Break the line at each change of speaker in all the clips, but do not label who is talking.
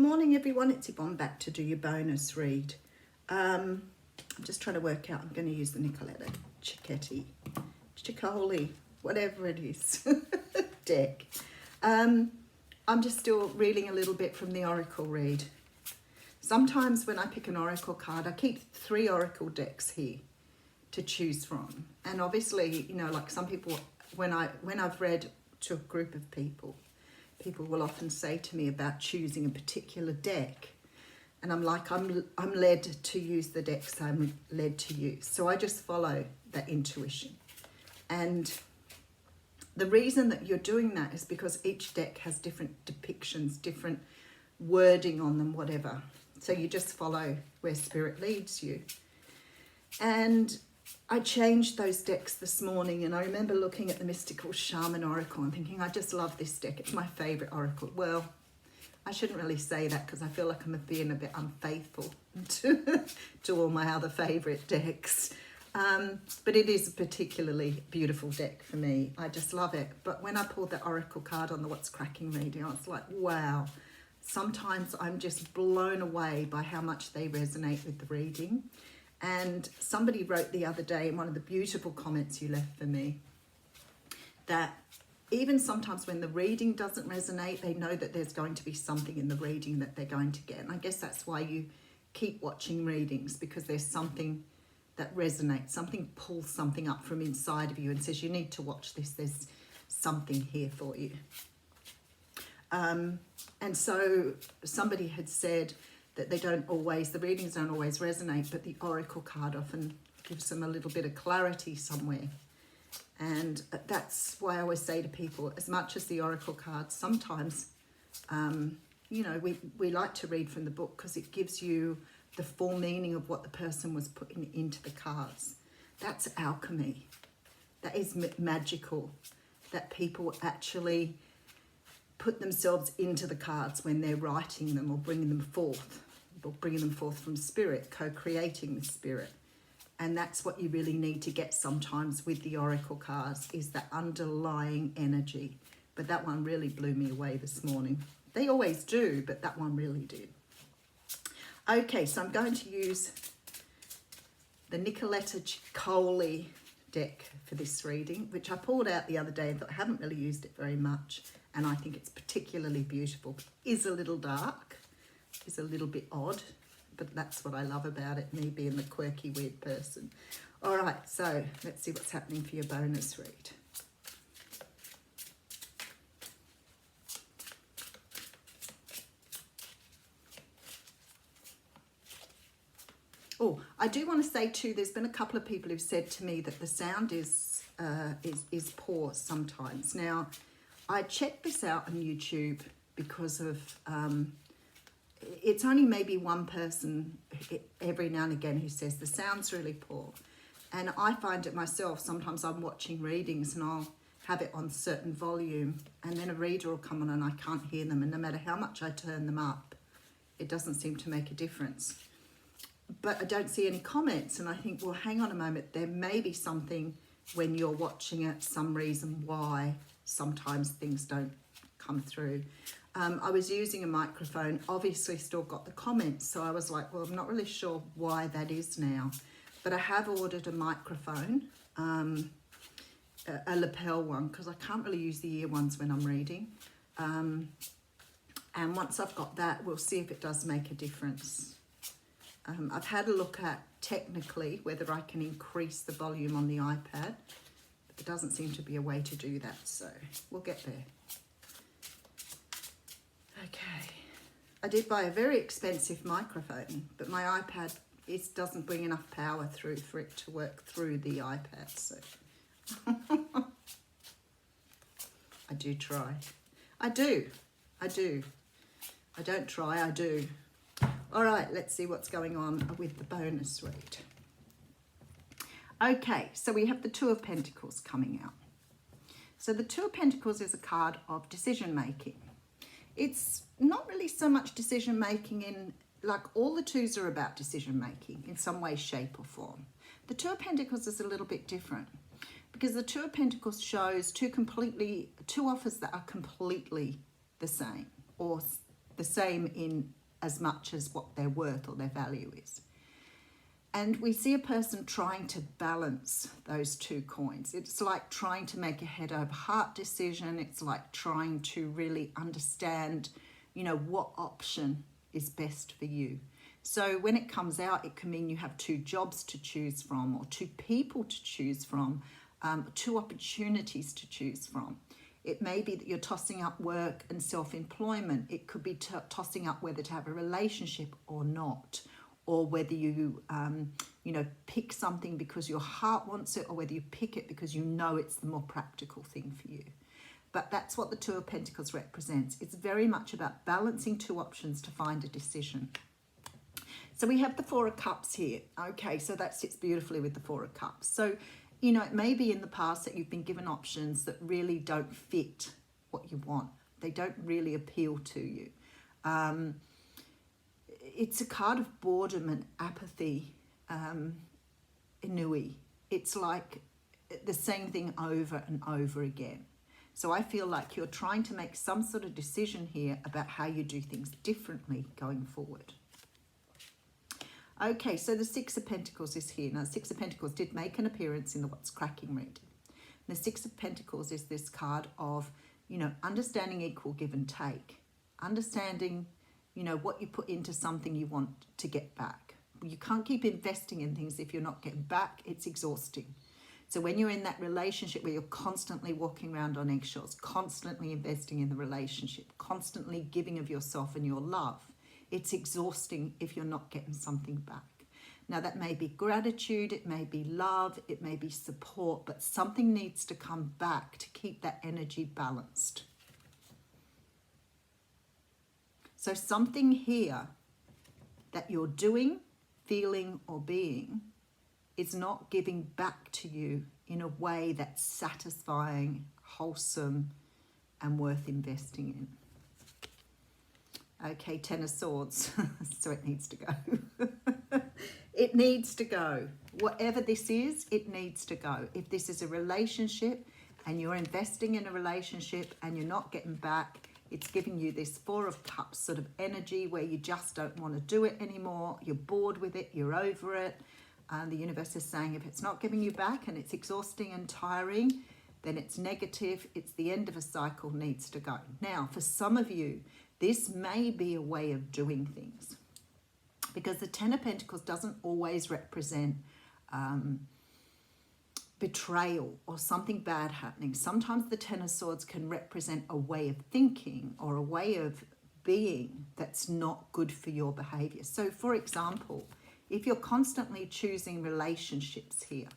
morning everyone, it's Yvonne back to do your bonus read. I'm just trying to work out, I'm going to use the Nicoletta, Coley, whatever it is, deck. I'm just still reeling a little bit from the Oracle read. Sometimes when I pick an Oracle card, I keep 3 Oracle decks here to choose from. And obviously, you know, like some people, when I've read to a group of people will often say to me about choosing a particular deck. And I'm like, I'm led to use the decks I'm led to use. So I just follow that intuition. And the reason that you're doing that is because each deck has different depictions, different wording on them, whatever. So you just follow where spirit leads you. And I changed those decks this morning, and I remember looking at the Mystical Shaman Oracle and thinking, I just love this deck. It's my favourite Oracle. Well, I shouldn't really say that because I feel like I'm being a bit unfaithful to all my other favourite decks. But it is a particularly beautiful deck for me. I just love it. But when I pulled that Oracle card on the What's Cracking reading, I was like, wow. Sometimes I'm just blown away by how much they resonate with the reading. And somebody wrote the other day in one of the beautiful comments you left for me that even sometimes when the reading doesn't resonate, they know that there's going to be something in the reading that they're going to get. And I guess that's why you keep watching readings, because there's something that resonates, something pulls something up from inside of you and says, you need to watch this, there's something here for you. And so somebody had said that the readings don't always resonate, but the Oracle card often gives them a little bit of clarity somewhere. And that's why I always say to people, as much as the Oracle cards, sometimes, you know, we like to read from the book because it gives you the full meaning of what the person was putting into the cards. That's alchemy. That is magical, that people actually put themselves into the cards when they're writing them or bringing them forth from spirit, co-creating with spirit. And that's what you really need to get sometimes with the Oracle cards, is that underlying energy. But that one really blew me away this morning. They always do, but that one really did. Okay, so I'm going to use the Nicoletta Coley deck for this reading, which I pulled out the other day, but I haven't really used it very much. And I think it's particularly beautiful. Is a little dark, is a little bit odd, but that's what I love about it, me being the quirky, weird person. All right, so let's see what's happening for your bonus read. Oh, I do want to say too, there's been a couple of people who've said to me that the sound is poor sometimes. Now, I checked this out on YouTube because of, it's only maybe one person every now and again who says the sound's really poor. And I find it myself, sometimes I'm watching readings and I'll have it on certain volume and then a reader will come on and I can't hear them. And no matter how much I turn them up, it doesn't seem to make a difference. But I don't see any comments and I think, well, hang on a moment, there may be something when you're watching it, some reason why sometimes things don't come through. I was using a microphone, obviously still got the comments, so I was like, well, I'm not really sure why that is now. But I have ordered a microphone, a lapel one, because I can't really use the ear ones when I'm reading. And once I've got that, we'll see if it does make a difference. I've had a look at technically whether I can increase the volume on the iPad. There doesn't seem to be a way to do that, so we'll get there. Okay, I did buy a very expensive microphone, but my iPad doesn't bring enough power through for it to work through the iPad, so I do try. I don't try, I do. All right, let's see what's going on with the bonus read. Okay, so we have the Two of Pentacles coming out. So the Two of Pentacles is a card of decision making. It's not really so much decision making in, like all the twos are about decision making in some way, shape or form. The Two of Pentacles is a little bit different because the Two of Pentacles shows two offers that are completely the same, or the same in as much as what their worth or their value is. And we see a person trying to balance those two coins. It's like trying to make a head over heart decision. It's like trying to really understand, you know, what option is best for you. So when it comes out, it can mean you have two jobs to choose from, or two people to choose from, two opportunities to choose from. It may be that you're tossing up work and self-employment. It could be tossing up whether to have a relationship or not, or whether you, you know, pick something because your heart wants it, or whether you pick it because you know it's the more practical thing for you. But that's what the Two of Pentacles represents. It's very much about balancing two options to find a decision. So we have the Four of Cups here. Okay, so that sits beautifully with the Four of Cups. So, you know, it may be in the past that you've been given options that really don't fit what you want. They don't really appeal to you. It's a card of boredom and apathy, ennui. It's like the same thing over and over again. So I feel like you're trying to make some sort of decision here about how you do things differently going forward. Okay, so the Six of Pentacles is here. Now, the Six of Pentacles did make an appearance in the What's Cracking reading. The Six of Pentacles is this card of, you know, understanding equal give and take. Understanding, you know, what you put into something you want to get back. You can't keep investing in things if you're not getting back. It's exhausting. So when you're in that relationship where you're constantly walking around on eggshells, constantly investing in the relationship, constantly giving of yourself and your love, it's exhausting if you're not getting something back. Now, that may be gratitude, it may be love, it may be support, but something needs to come back to keep that energy balanced. So something here that you're doing, feeling, or being is not giving back to you in a way that's satisfying, wholesome, and worth investing in. Okay, Ten of Swords, so it needs to go. It needs to go. Whatever this is, it needs to go. If this is a relationship and you're investing in a relationship and you're not getting back, it's giving you this Four of Cups sort of energy where you just don't want to do it anymore. You're bored with it. You're over it. And the universe is saying if it's not giving you back and it's exhausting and tiring, then it's negative. It's the end of a cycle, needs to go. Now, for some of you, this may be a way of doing things, because the Ten of Pentacles doesn't always represent betrayal or something bad happening. Sometimes the Ten of Swords can represent a way of thinking or a way of being that's not good for your behavior. So, for example, if you're constantly choosing relationships here,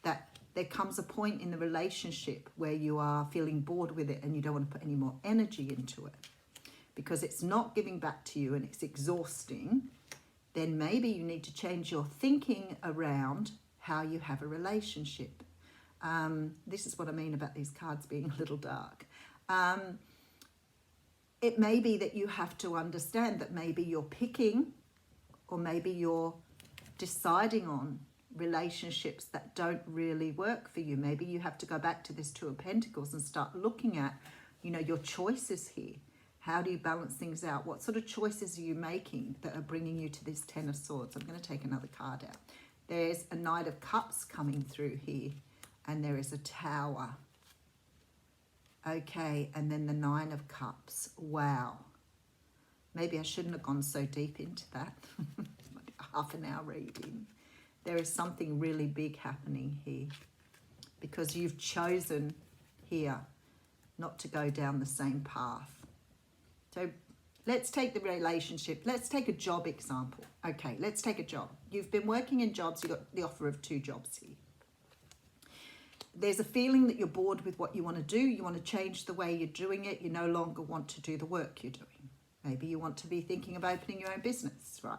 that there comes a point in the relationship where you are feeling bored with it and you don't want to put any more energy into it because it's not giving back to you and it's exhausting, then maybe you need to change your thinking around how you have a relationship. This is what I mean about these cards being a little dark. It may be that you have to understand that maybe you're picking, or maybe you're deciding on relationships that don't really work for you. Maybe you have to go back to this Two of Pentacles and start looking at, you know, your choices here. How do you balance things out? What sort of choices are you making that are bringing you to this Ten of Swords? I'm going to take another card out. There's a Knight of Cups coming through here, and there is a Tower. Okay, and then the Nine of Cups. Wow. Maybe I shouldn't have gone so deep into that. Half an hour reading. There is something really big happening here because you've chosen here not to go down the same path. So let's take the relationship. Let's take a job example. Okay, let's take a job. You've been working in jobs. You've got the offer of 2 jobs here. There's a feeling that you're bored with what you want to do. You want to change the way you're doing it. You no longer want to do the work you're doing. Maybe you want to be thinking of opening your own business, right?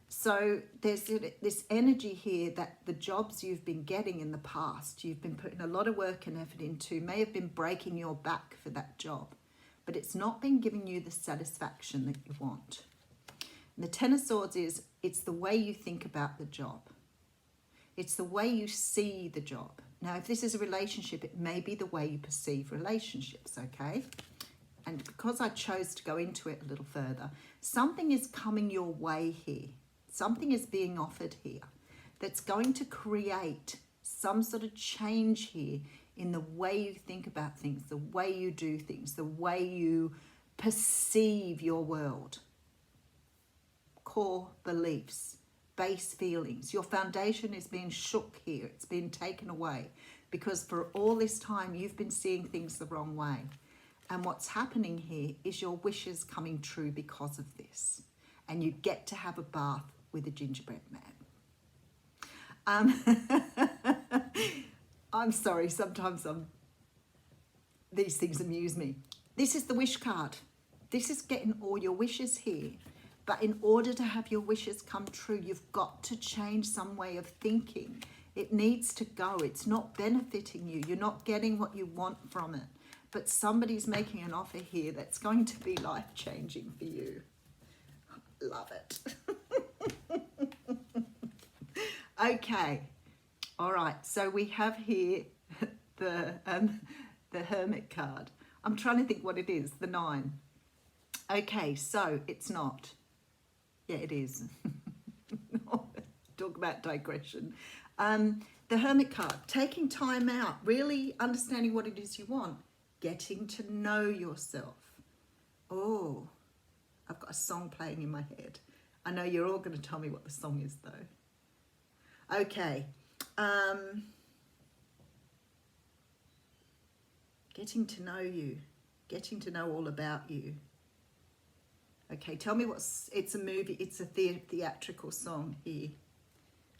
So there's this energy here that the jobs you've been getting in the past, you've been putting a lot of work and effort into, may have been breaking your back for that job, but it's not been giving you the satisfaction that you want. And the Ten of Swords is, it's the way you think about the job. It's the way you see the job. Now, if this is a relationship, it may be the way you perceive relationships, okay? and because I chose to go into it a little further, something is coming your way here. Something is being offered here that's going to create some sort of change here in the way you think about things, the way you do things, the way you perceive your world. Core beliefs, base feelings. Your foundation is being shook here. It's been taken away because for all this time you've been seeing things the wrong way. And what's happening here is your wishes coming true because of this. And you get to have a bath with a gingerbread man. I'm sorry, sometimes these things amuse me. This is the wish card. This is getting all your wishes here. But in order to have your wishes come true, you've got to change some way of thinking. It needs to go. It's not benefiting you. You're not getting what you want from it. But somebody's making an offer here that's going to be life-changing for you. Love it. Okay. All right. So we have here the Hermit card. I'm trying to think what it is. The 9. Okay. So it's not. Yeah, it is. Talk about digression. The Hermit card, taking time out, really understanding what it is you want, getting to know yourself. Oh, I've got a song playing in my head. I know you're all going to tell me what the song is, though. Okay. Getting to know you, getting to know all about you. Okay, tell me it's a movie, it's a theatrical song here.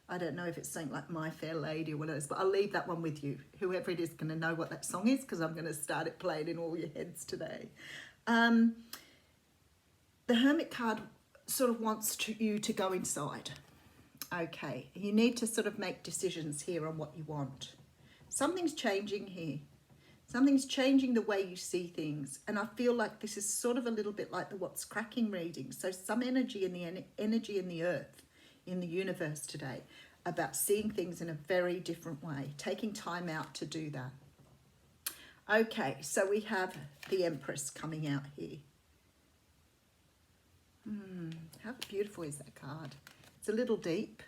I don't know if it's something like My Fair Lady or whatever it is, but I'll leave that one with you. Whoever it is going to know what that song is because I'm going to start it playing in all your heads today. The Hermit card sort of wants you to go inside. Okay, you need to sort of make decisions here on what you want. Something's changing here. Something's changing the way you see things. And I feel like this is sort of a little bit like the What's Cracking reading. So some energy in the earth, in the universe today, about seeing things in a very different way, taking time out to do that. Okay, so we have the Empress coming out here. How beautiful is that card? It's a little deep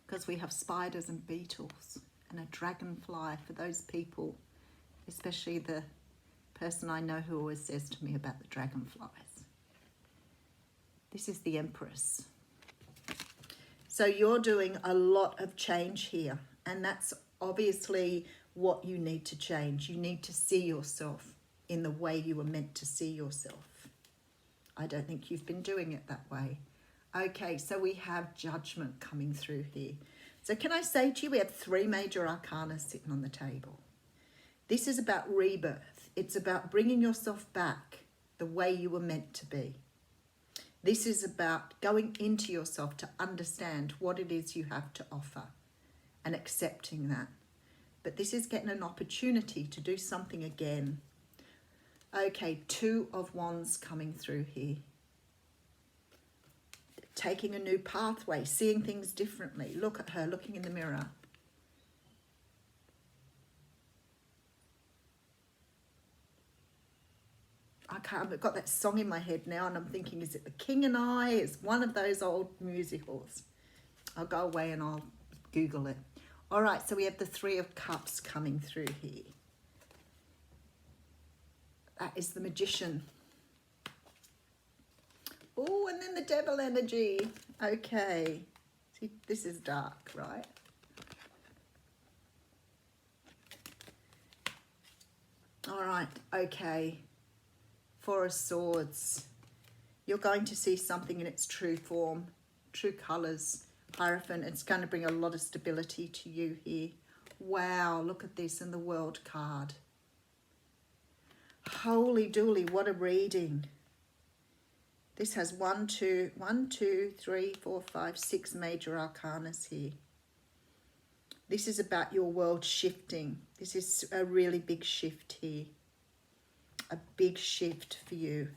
because we have spiders and beetles and a dragonfly for those people, especially the person I know who always says to me about the dragonflies. This is the Empress. So you're doing a lot of change here, and that's obviously what you need to change. You need to see yourself in the way you were meant to see yourself. I don't think you've been doing it that way. Okay, so we have Judgment coming through here. So can I say to you, we have 3 major arcana sitting on the table. This is about rebirth. It's about bringing yourself back the way you were meant to be. This is about going into yourself to understand what it is you have to offer and accepting that. But this is getting an opportunity to do something again. Okay, 2 of Wands coming through here. Taking a new pathway, seeing things differently. Look at her looking in the mirror. I've got that song in my head now and I'm thinking, is it The King and I? It's one of those old musicals. I'll go away and I'll Google it. All right, so we have the 3 of Cups coming through here. That is the Magician. Oh, and then the Devil energy. Okay. See, this is dark, right? All right, okay. 4 of Swords. You're going to see something in its true form, true colours. Hierophant, it's going to bring a lot of stability to you here. Wow, look at this in the World card. Holy dooly, what a reading. This has 6 major arcanas here. This is about your world shifting. This is a really big shift here. A big shift for you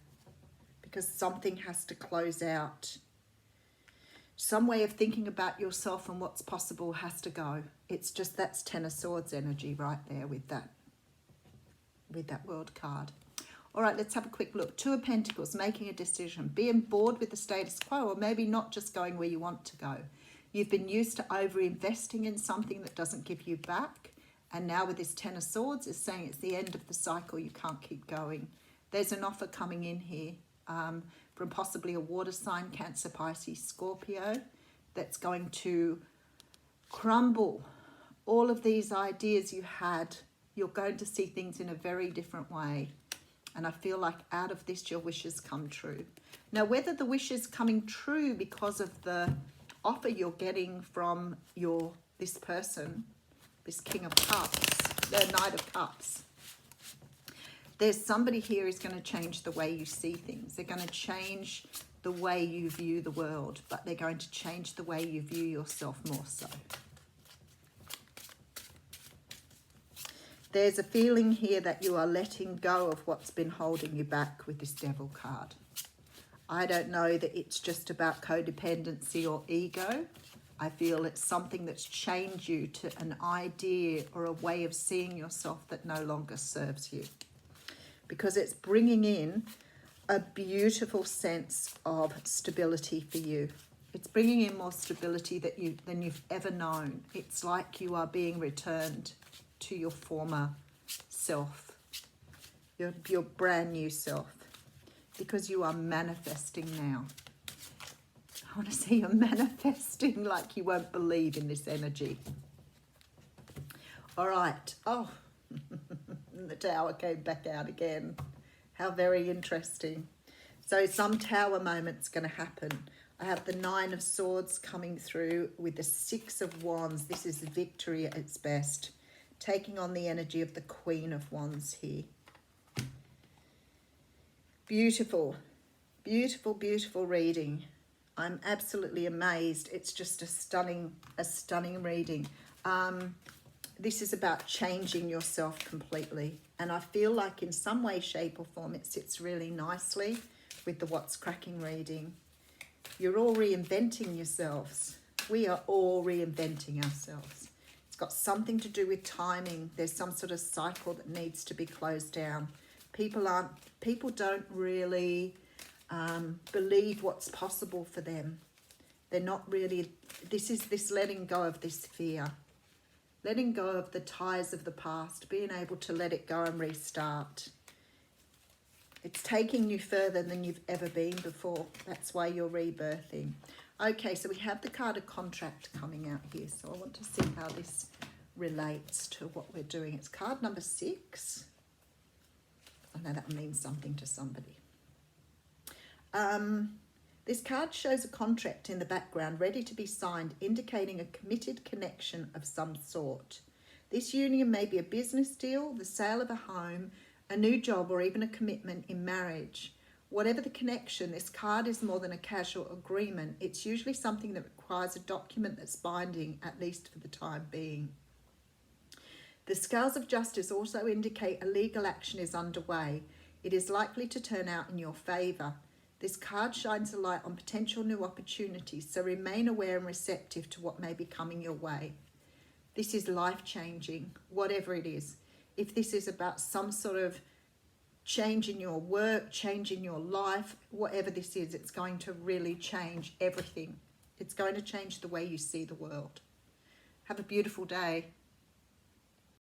because something has to close out. Some way of thinking about yourself and what's possible has to go. It's just, that's 10 of Swords energy right there with that World card. All right, let's have a quick look. Two of Pentacles, making a decision, being bored with the status quo, or maybe not just going where you want to go. You've been used to over-investing in something that doesn't give you back. And now with this Ten of Swords, it's saying it's the end of the cycle. You can't keep going. There's an offer coming in here from possibly a water sign, Cancer, Pisces, Scorpio, that's going to crumble all of these ideas you had. You're going to see things in a very different way. And I feel like out of this, your wishes come true. Now, whether the wish is coming true because of the offer you're getting from this person, this King of Cups, the Knight of Cups, there's somebody here who's going to change the way you see things. They're going to change the way you view the world, but they're going to change the way you view yourself more so. There's a feeling here that you are letting go of what's been holding you back with this Devil card. I don't know that it's just about codependency or ego. I feel it's something that's chained you to an idea or a way of seeing yourself that no longer serves you. Because it's bringing in a beautiful sense of stability for you. It's bringing in more stability than you've ever known. It's like you are being returned to your former self, your brand new self, because you are manifesting now. I want to see you manifesting like you won't believe in this energy. All right. Oh, the Tower came back out again. How very interesting. So some Tower moment's going to happen. I have the Nine of Swords coming through with the Six of Wands. This is victory at its best. Taking on the energy of the Queen of Wands here. Beautiful, beautiful, beautiful reading. I'm absolutely amazed. It's just a stunning reading. This is about changing yourself completely. And I feel like in some way, shape or form, it sits really nicely with the What's Cracking reading. You're all reinventing yourselves. We are all reinventing ourselves. It's got something to do with timing. There's some sort of cycle that needs to be closed down. People don't really believe what's possible for them. They're not really, this is this letting go of this fear. Letting go of the ties of the past, being able to let it go and restart. It's taking you further than you've ever been before. That's why you're rebirthing. Okay, so we have the card of contract coming out here. So I want to see how this relates to what we're doing. It's card number 6. I know that means something to somebody. This card shows a contract in the background ready to be signed, indicating a committed connection of some sort. This union may be a business deal, the sale of a home, a new job, or even a commitment in marriage. Whatever the connection, this card is more than a casual agreement. It's usually something that requires a document that's binding, at least for the time being. The scales of justice also indicate a legal action is underway. It is likely to turn out in your favour. This card shines a light on potential new opportunities, so remain aware and receptive to what may be coming your way. This is life-changing, whatever it is. If this is about some sort of change in your work, change in your life, whatever this is, it's going to really change everything. It's going to change the way you see the world. Have a beautiful day.